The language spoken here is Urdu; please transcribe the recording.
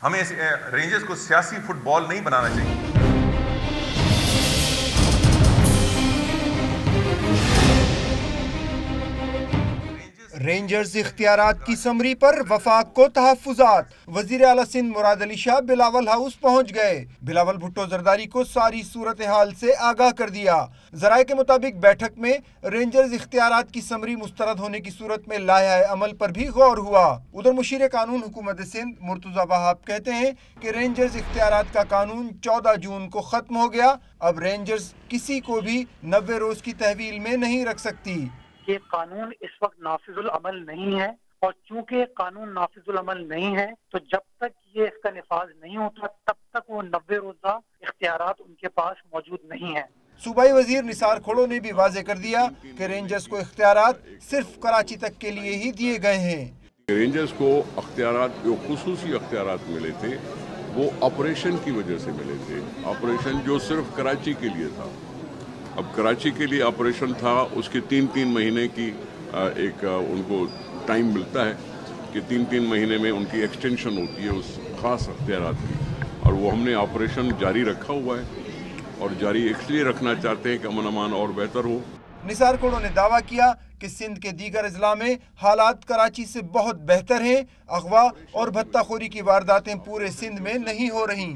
ہمیں رینجرز کو سیاسی فٹ بال نہیں بنانا چاہیے۔ رینجرز اختیارات کی سمری پر وفاق کو تحفظات۔ وزیر اعلیٰ سندھ مراد علی شاہ بلاول ہاؤس پہنچ گئے۔ بلاول بھٹو زرداری کو ساری صورتحال سے آگاہ کر دیا۔ ذرائع کے مطابق بیٹھک میں رینجرز اختیارات کی سمری مسترد ہونے کی صورت میں لائحہ عمل پر بھی غور ہوا۔ ادھر مشیر قانون حکومت سندھ مرتضی وہاب کہتے ہیں کہ رینجرز اختیارات کا قانون 14 جون کو ختم ہو گیا۔ اب رینجرز کسی کو بھی 90 روز کی تحویل میں نہیں رکھ سکتی۔ یہ قانون اس وقت نافذ العمل نہیں ہے، اور چونکہ قانون نافذ العمل نہیں ہے تو جب تک یہ اس کا نفاذ نہیں ہوتا تب تک وہ 90 روزہ اختیارات ان کے پاس موجود نہیں ہیں۔ صوبائی وزیر نثار کھڑو نے بھی واضح کر دیا کہ رینجرز کو اختیارات صرف کراچی تک کے لیے ہی دیے گئے ہیں۔ رینجرز کو اختیارات، جو خصوصی اختیارات ملے تھے وہ آپریشن کی وجہ سے ملے تھے، آپریشن جو صرف کراچی کے لیے تھا۔ اب کراچی کے لیے آپریشن تھا، اس کے 3 مہینے کی ایک ان کو ٹائم ملتا ہے کہ 3 مہینے میں ان کی ایکسٹینشن ہوتی ہے اس خاص اختیارات کی، اور وہ ہم نے آپریشن جاری رکھا ہوا ہے اور جاری اس لیے رکھنا چاہتے ہیں کہ امن امان اور بہتر ہو۔ نثار کھڑو نے دعویٰ کیا کہ سندھ کے دیگر اضلاع میں حالات کراچی سے بہت بہتر ہیں۔ اغوا اور بھتہ خوری کی وارداتیں پورے سندھ میں نہیں ہو رہی۔